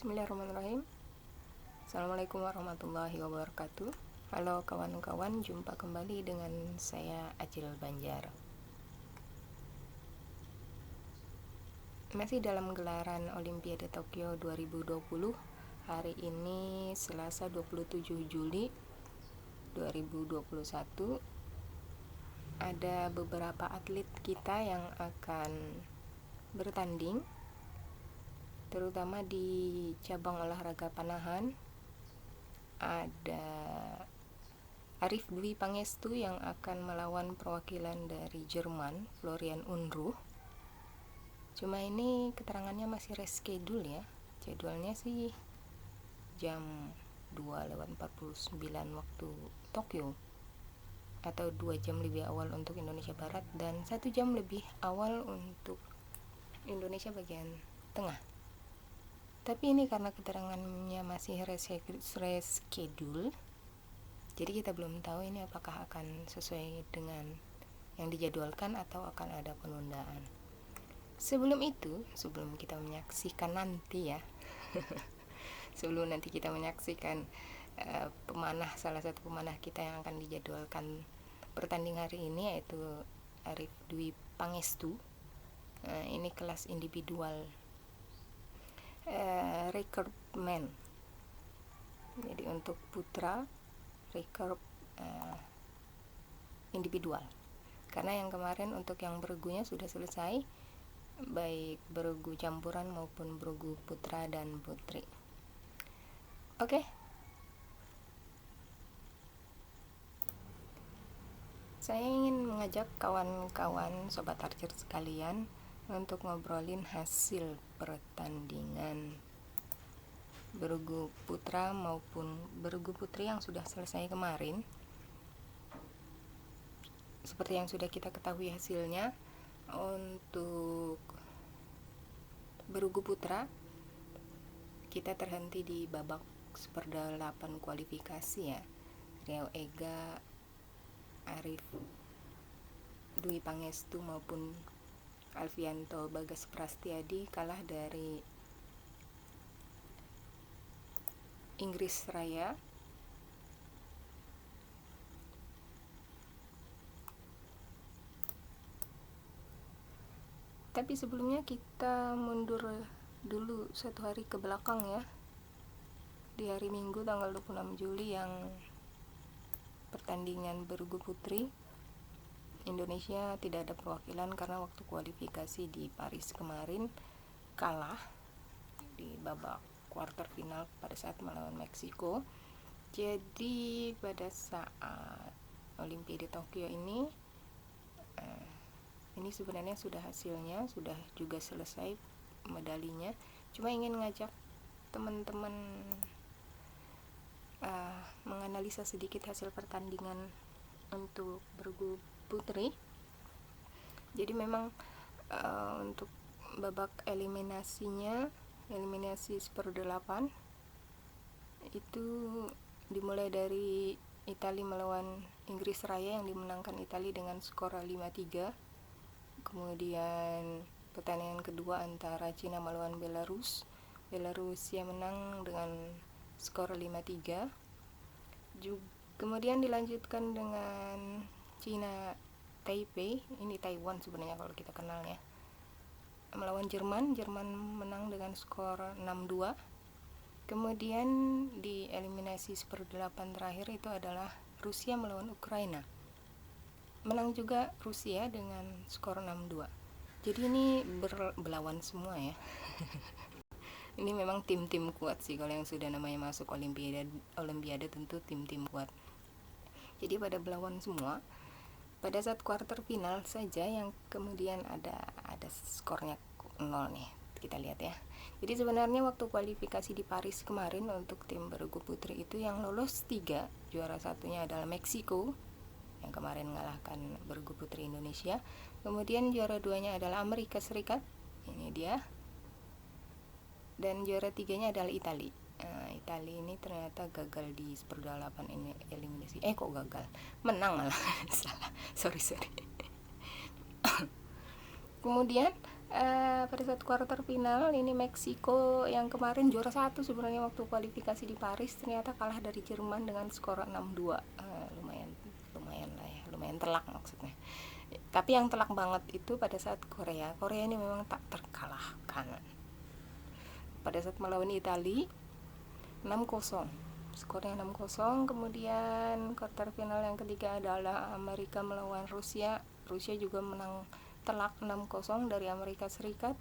Bismillahirrahmanirrahim. Assalamualaikum warahmatullahi wabarakatuh. Halo kawan-kawan, jumpa kembali dengan saya Acil Banjar. Masih dalam gelaran Olimpiade Tokyo 2020. Hari ini Selasa 27 Juli 2021. Ada beberapa atlet kita yang akan bertanding, terutama di cabang olahraga panahan. Ada Arif Dwi Pangestu yang akan melawan perwakilan dari Jerman, Florian Unruh. Cuma ini keterangannya masih reschedule ya. Jadwalnya sih jam 2:49 waktu Tokyo, atau 2 jam lebih awal untuk Indonesia Barat dan 1 jam lebih awal untuk Indonesia bagian tengah. Tapi ini karena keterangannya masih reschedule, jadi kita belum tahu ini apakah akan sesuai dengan yang dijadwalkan atau akan ada penundaan. Sebelum kita menyaksikan nanti ya sebelum nanti kita menyaksikan salah satu pemanah kita yang akan dijadwalkan bertanding hari ini, yaitu Arif Dwi Pangestu. Ini kelas individual recordman. Jadi untuk putra record individual. Karena yang kemarin untuk yang bergunya sudah selesai, baik bergu campuran maupun bergu putra dan putri. Oke. Saya ingin mengajak kawan-kawan sobat archer sekalian untuk ngobrolin hasil pertandingan bergu putra maupun bergu putri yang sudah selesai kemarin. Seperti yang sudah kita ketahui hasilnya, untuk bergu putra kita terhenti di babak seperdelapan kualifikasi ya. Riau Ega, Arif Dwi Pangestu maupun Alfianto Bagas Prastiadi kalah dari Inggris Raya. Tapi sebelumnya kita mundur dulu 1 hari ke belakang ya. Di hari Minggu tanggal 26 Juli yang pertandingan bergu putri, Indonesia tidak ada perwakilan karena waktu kualifikasi di Paris kemarin kalah di babak quarter final pada saat melawan Meksiko. Jadi pada saat Olimpiade Tokyo ini sebenarnya sudah hasilnya, sudah juga selesai medalinya. Cuma ingin ngajak teman-teman menganalisa sedikit hasil pertandingan untuk bergu putri. Jadi memang untuk babak eliminasi seperdelapan itu dimulai dari Italia melawan Inggris Raya yang dimenangkan Italia dengan skor 5-3. Kemudian pertandingan kedua antara Cina melawan Belarus yang menang dengan skor 5-3. Kemudian dilanjutkan dengan Cina Taipei, ini Taiwan sebenarnya kalau kita kenalnya, melawan Jerman menang dengan skor 6-2. Kemudian di eliminasi seperdelapan terakhir itu adalah Rusia melawan Ukraina, menang juga Rusia dengan skor 6-2. Jadi ini berlawan semua ya ini memang tim-tim kuat sih kalau yang sudah namanya masuk Olimpiade tentu tim-tim kuat. Jadi pada berlawan semua. Pada saat quarter final saja yang kemudian ada skornya 0 nih, kita lihat ya. Jadi sebenarnya waktu kualifikasi di Paris kemarin untuk tim bergu putri itu yang lolos 3, juara satunya adalah Meksiko yang kemarin mengalahkan bergu putri Indonesia. Kemudian juara 2-nya adalah Amerika Serikat, ini dia. Dan juara 3-nya adalah Italia. Italia ini ternyata gagal di seperdelapan eliminasi. Kok gagal? Menang malah. Salah. Sorry. Kemudian Pada saat quarter final ini Meksiko yang kemarin juara 1 sebenarnya waktu kualifikasi di Paris ternyata kalah dari Jerman dengan skor 6-2. Lumayan lah ya, lumayan telak maksudnya. Tapi yang telak banget itu pada saat Korea ini memang tak terkalahkan. Pada saat melawan Italia 6-0, skornya 6-0. Kemudian quarter final yang ketiga adalah Amerika melawan Rusia juga menang telak 6-0 dari Amerika Serikat.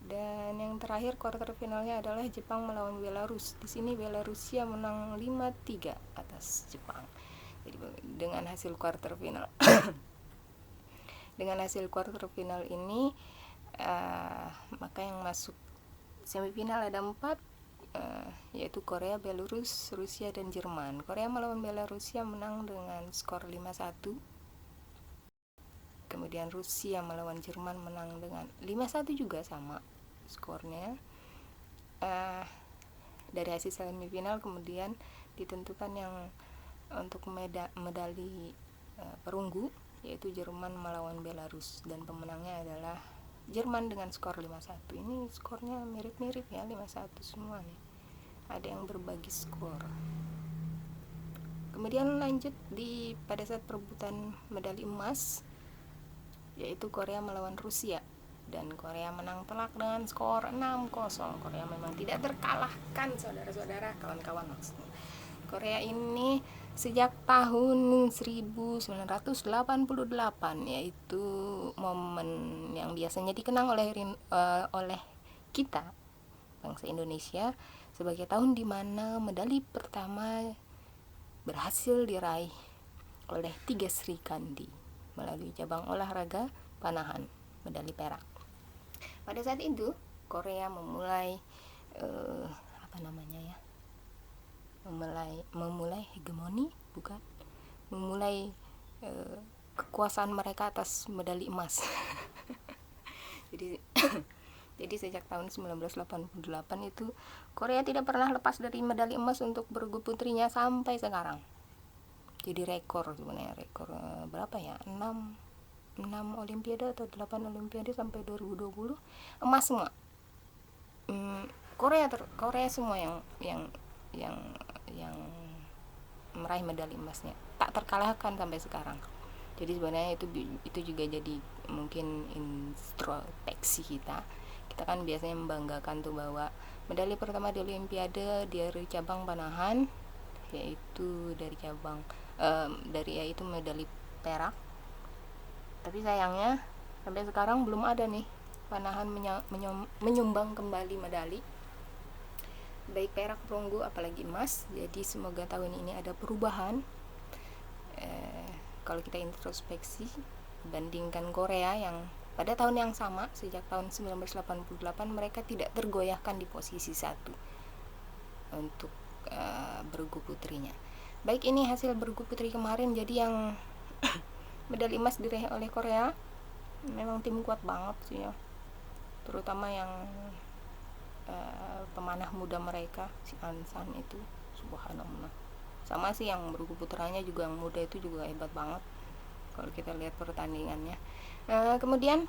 Dan yang terakhir quarter finalnya adalah Jepang melawan Belarus. Di sini Belarusia menang 5-3 atas Jepang. Jadi dengan hasil quarter final ini maka yang masuk semifinal ada 4, yaitu Korea, Belarus, Rusia, dan Jerman. Korea melawan Belarusia menang dengan skor 5-1. Kemudian Rusia melawan Jerman menang dengan 5-1 juga sama skornya. Dari hasil semifinal kemudian ditentukan yang untuk medali perunggu, yaitu Jerman melawan Belarus, dan pemenangnya adalah Jerman dengan skor 5-1. Ini skornya mirip-mirip ya, 5-1 semua nih. Ada yang berbagi skor. Kemudian lanjut pada saat perebutan medali emas, yaitu Korea melawan Rusia, dan Korea menang telak dengan skor 6-0. Korea memang tidak terkalahkan, saudara-saudara, kawan-kawan maksudnya. Korea ini sejak tahun 1988, yaitu momen yang biasanya dikenang oleh kita bangsa Indonesia sebagai tahun di mana medali pertama berhasil diraih oleh 3 Sri Kandi melalui cabang olahraga panahan, medali perak. Pada saat itu Korea memulai memulai hegemoni, memulai kekuasaan mereka atas medali emas. Jadi sejak tahun 1988 itu Korea tidak pernah lepas dari medali emas untuk bergu putrinya sampai sekarang. Jadi rekor sebenarnya, berapa ya? 6 olimpiade atau 8 olimpiade sampai 2020 emas semua. Korea semua yang meraih medali emasnya, tak terkalahkan sampai sekarang. Jadi sebenarnya itu juga jadi mungkin introspeksi kita kan biasanya membanggakan tuh bahwa medali pertama di olimpiade dari cabang panahan, yaitu yaitu medali perak. Tapi sayangnya sampai sekarang belum ada nih panahan menyumbang kembali medali, baik perak, perunggu, apalagi emas. Jadi semoga tahun ini ada perubahan. Kalau kita introspeksi bandingkan Korea yang pada tahun yang sama, sejak tahun 1988 mereka tidak tergoyahkan di posisi 1 untuk bergu putrinya. Baik, ini hasil bergu putri kemarin. Jadi yang medali emas diraih oleh Korea memang tim kuat banget sih ya, terutama yang pemanah muda mereka, si Ansan itu, subhanallah. Sama sih yang bergu putranya juga, yang muda itu juga hebat banget kalau kita lihat pertandingannya. Kemudian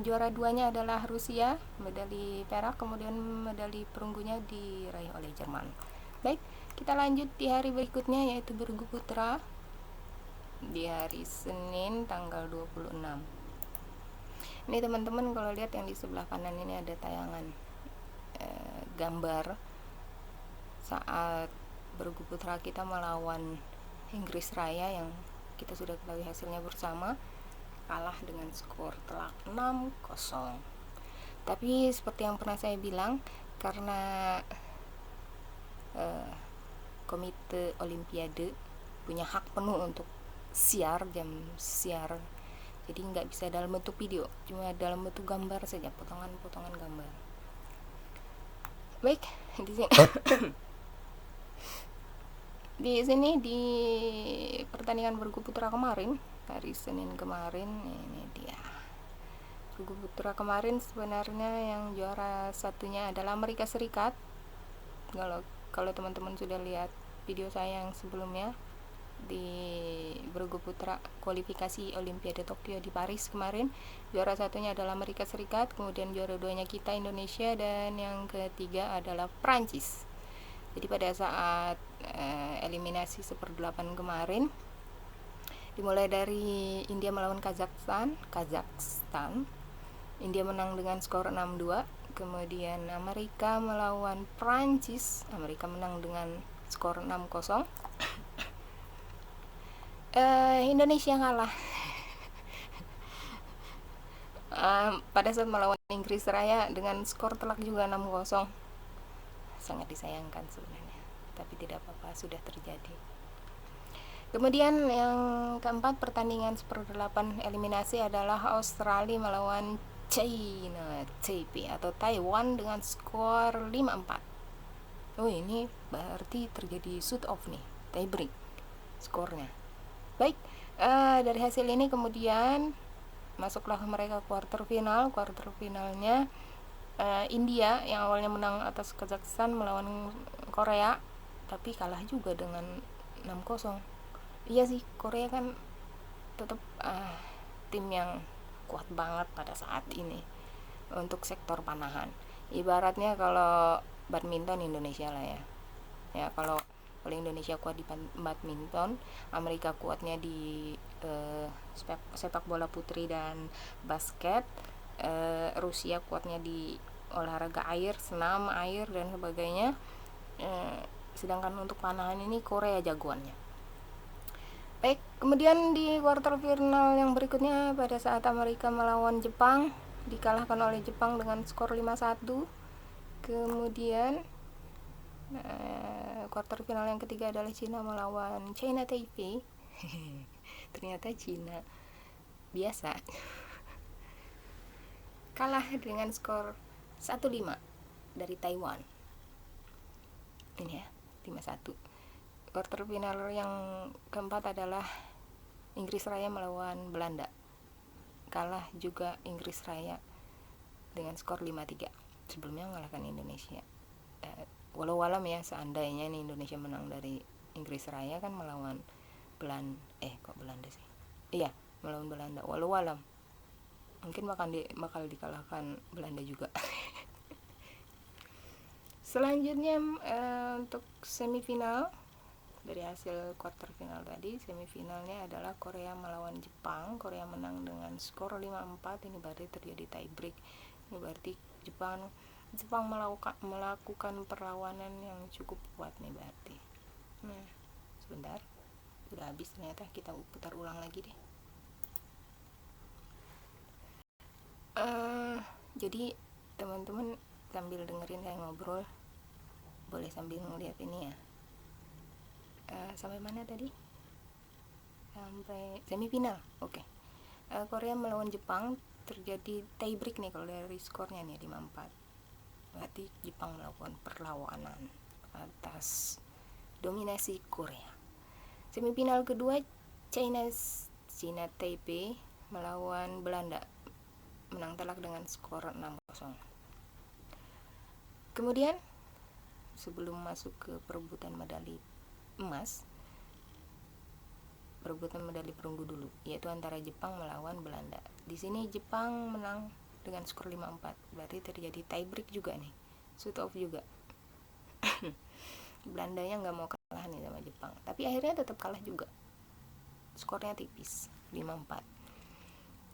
juara 2-nya adalah Rusia, medali perak. Kemudian medali perunggunya diraih oleh Jerman. Baik, kita lanjut di hari berikutnya, yaitu bergu putra di hari Senin tanggal 26. Ini teman-teman kalau lihat yang di sebelah kanan ini ada tayangan gambar saat bergu putra kita melawan Inggris Raya yang kita sudah ketahui hasilnya bersama, kalah dengan skor telak 6-0. Tapi seperti yang pernah saya bilang, karena Komite Olimpiade punya hak penuh untuk jam siar, jadi nggak bisa dalam bentuk video, cuma dalam bentuk gambar saja, potongan-potongan gambar. Baik, di sini di pertandingan bergu putra kemarin, hari Senin kemarin, ini dia bergu putra kemarin. Sebenarnya yang juara satunya adalah Amerika Serikat. Kalau teman-teman sudah lihat video saya yang sebelumnya, di bergu putra kualifikasi Olimpiade Tokyo di Paris kemarin. Juara satunya adalah Amerika Serikat, kemudian juara duanya kita Indonesia, dan yang ketiga adalah Prancis. Jadi pada saat eliminasi seperdelapan kemarin, dimulai dari India melawan Kazakhstan, India menang dengan skor 6-2. Kemudian Amerika melawan Prancis, Amerika menang dengan skor 6-0. Indonesia kalah. Pada saat melawan Inggris Raya dengan skor telak juga 6-0. Sangat disayangkan sebenarnya, tapi tidak apa-apa, sudah terjadi. Kemudian yang keempat, pertandingan seperdelapan eliminasi adalah Australia melawan China Taipei atau Taiwan dengan skor 5-4. Oh, ini berarti terjadi shoot off nih, tie break skornya. Baik, dari hasil ini kemudian masuklah mereka quarter final. Quarter finalnya India yang awalnya menang atas Kazakhstan melawan Korea, tapi kalah juga dengan 6-0. Iya sih, Korea kan tetap tim yang kuat banget pada saat ini untuk sektor panahan. Ibaratnya kalau badminton Indonesia lah ya. Ya, kalau Indonesia kuat di badminton, Amerika kuatnya di sepak bola putri dan basket, Rusia kuatnya di olahraga air, senam air dan sebagainya. Sedangkan untuk panahan ini Korea jagoannya. Baik, kemudian di quarter final yang berikutnya pada saat Amerika melawan Jepang, dikalahkan oleh Jepang dengan skor 5-1. Kemudian quarter final yang ketiga adalah Cina melawan China Taipei. Ternyata Cina biasa kalah dengan skor 1-5 dari Taiwan. Ini ya, 5-1. Quarter final yang keempat adalah Inggris Raya melawan Belanda. Kalah juga Inggris Raya dengan skor 5-3. Sebelumnya mengalahkan Indonesia. Walau alam ya, seandainya nih Indonesia menang dari Inggris Raya kan melawan Belanda. Kok Belanda sih? Iya, melawan Belanda. Walau alam mungkin bakal dikalahkan Belanda juga. Selanjutnya untuk semifinal. Dari hasil quarter final tadi, semifinalnya adalah Korea melawan Jepang. Korea menang dengan skor 5-4. Ini berarti terjadi tie break. Ini berarti Jepang melakukan perlawanan yang cukup kuat nih berarti. Nah, sebentar, udah habis ternyata, kita putar ulang lagi deh. Jadi teman-teman sambil dengerin saya ngobrol, boleh sambil ngeliat ini ya. Sampai mana tadi? Sampai semifinal. Oke. Korea melawan Jepang terjadi tie break nih kalau dari skornya nih 5-4. Berarti Jepang melakukan perlawanan atas dominasi Korea. Semifinal kedua China Taipei melawan Belanda, menang telak dengan skor 6-0. Kemudian sebelum masuk ke perebutan medali emas, perebutan medali perunggu dulu, yaitu antara Jepang melawan Belanda. Di sini Jepang menang dengan skor 5-4. Berarti terjadi tie break juga nih, shoot off juga. Belandanya nggak mau kalah nih sama Jepang, tapi akhirnya tetap kalah juga. Skornya tipis, 5-4.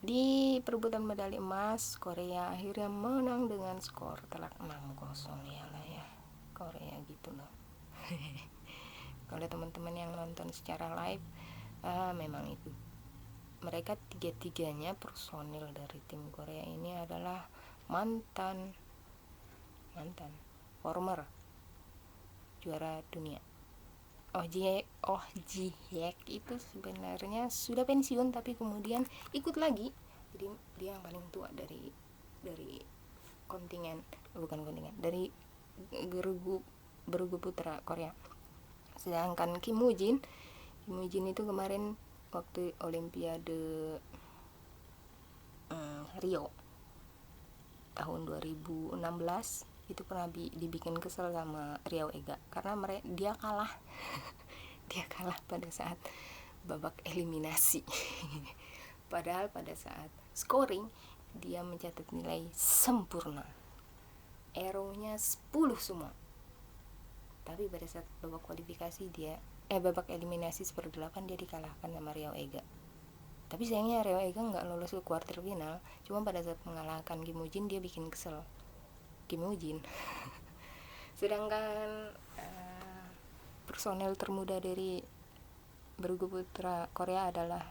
Di perebutan medali emas, Korea akhirnya menang dengan skor telak 6-0. Ya lah ya, Korea gitu loh. Kalau teman-teman yang nonton secara live, memang itu, mereka tiga-tiganya personil dari tim Korea ini adalah mantan former juara dunia. Oh Ji Hyek itu sebenarnya sudah pensiun tapi kemudian ikut lagi. Jadi dia yang paling tua dari dari bergu putra Korea. Sedangkan Kim Woo Jin itu kemarin waktu Olimpiade Rio tahun 2016 itu pernah dibikin kesel sama Riau Ega karena dia kalah dia kalah pada saat babak eliminasi. Padahal pada saat scoring dia mencatat nilai sempurna, arrow-nya 10 semua. Tapi pada saat babak kualifikasi babak eliminasi seper-8 dia dikalahkan sama Riau Ega. Tapi sayangnya Riau Ega nggak lolos ke quarter final. Cuma pada saat mengalahkan Kim Woo Jin dia bikin kesel Kim Woo Jin. Sedangkan personel termuda dari bergu putra Korea adalah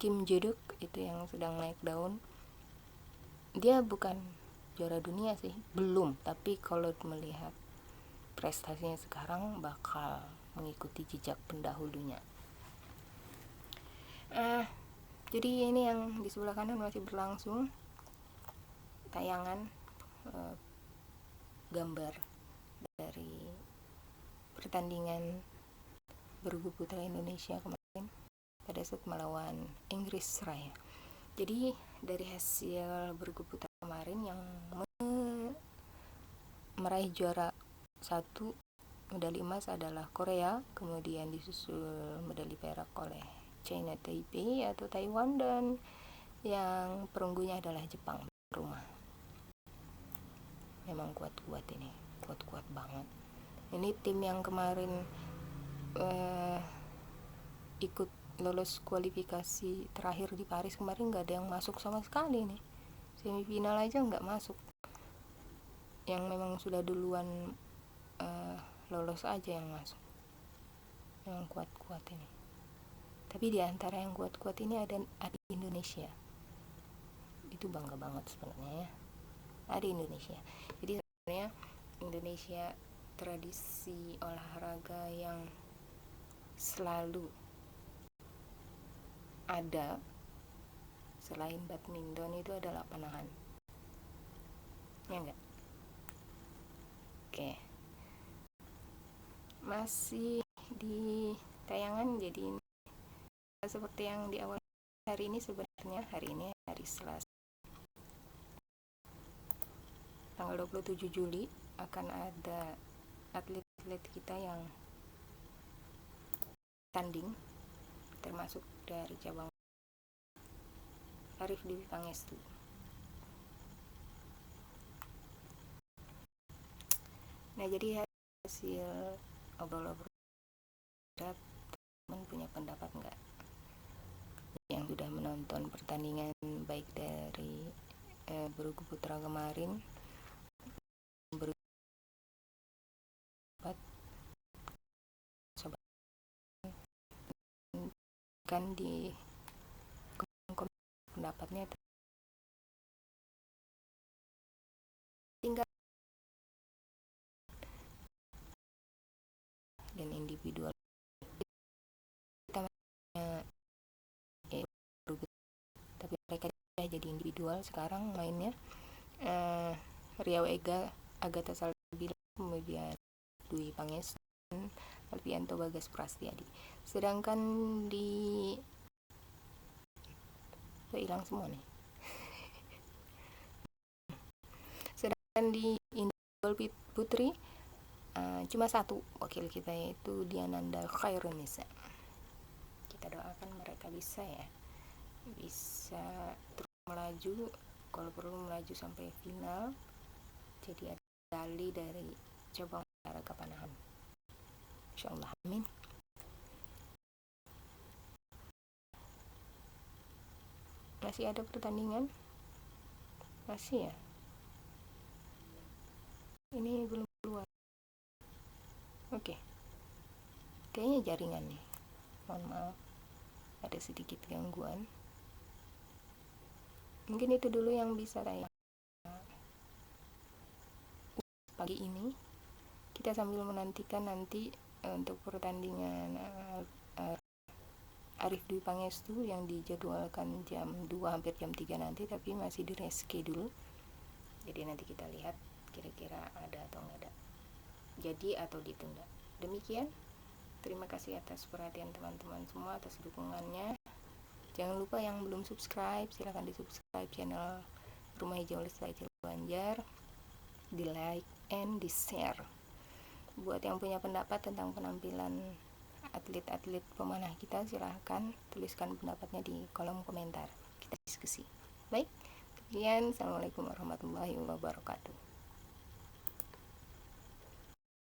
Kim Jae-duk, itu yang sedang naik daun. Dia bukan juara dunia sih, belum, tapi kalau melihat prestasinya sekarang bakal mengikuti jejak pendahulunya. Jadi ini yang di sebelah kanan masih berlangsung tayangan gambar dari pertandingan bergu putra Indonesia kemarin pada saat melawan Inggris Raya. Jadi dari hasil bergu putra kemarin yang meraih juara 1 medali emas adalah Korea, kemudian disusul medali perak oleh China Taipei atau Taiwan, dan yang perunggunya adalah Jepang rumah. Memang kuat-kuat ini, kuat-kuat banget. Ini tim yang kemarin ikut lolos kualifikasi terakhir di Paris kemarin nggak ada yang masuk sama sekali nih, semifinal aja nggak masuk. Yang memang sudah duluan lolos aja yang masuk. Memang kuat-kuat ini. Tapi di antara yang kuat-kuat ini ada Indonesia. Itu bangga banget sebenarnya ya. Ada Indonesia. Jadi sebenarnya Indonesia tradisi olahraga yang selalu ada selain badminton itu adalah panahan. Ya enggak? Oke. Masih di tayangan, jadi seperti yang di awal hari ini, sebenarnya hari ini hari Selasa tanggal 27 Juli akan ada atlet-atlet kita yang tanding, termasuk dari cabang Arif Dwi Pangestu. Nah, jadi hasil obrol-obrol, teman punya pendapat nggak yang sudah menonton pertandingan baik dari bergu putra kemarin, kan di pendapatnya tinggal dan individual. Tapi mereka jadi individual sekarang mainnya. Riau Ega, Agatha Salsabila, kemudian Dwi Pangestu, Alfianto Bagas Prastiadi. Sedangkan di hilang semua nih. Sedangkan di individual putri cuma satu wakil kita, yaitu Diananda Khairunisa. Kita doakan mereka bisa terus melaju, kalau perlu melaju sampai final, jadi ada medali dari cabang olahraga panahan. Insyaallah, amin. Masih ada pertandingan? Masih ya? Ini belum keluar. Oke. Kayaknya jaringan nih. Mohon maaf, ada sedikit gangguan. Mungkin itu dulu yang bisa saya pagi ini. Kita sambil menantikan nanti untuk pertandingan Arif Dwi Pangestu yang dijadwalkan jam 2 hampir jam 3 nanti, tapi masih di reschedule. Jadi nanti kita lihat kira-kira ada atau enggak ada, jadi atau ditunda. Demikian, terima kasih atas perhatian teman-teman semua, atas dukungannya. Jangan lupa yang belum subscribe, silahkan di subscribe channel Rumah Hijau Lestari Banjar, di like and di share. Buat yang punya pendapat tentang penampilan atlet-atlet pemanah kita, silahkan tuliskan pendapatnya di kolom komentar, kita diskusi. Baik, sekian, assalamualaikum warahmatullahi wabarakatuh.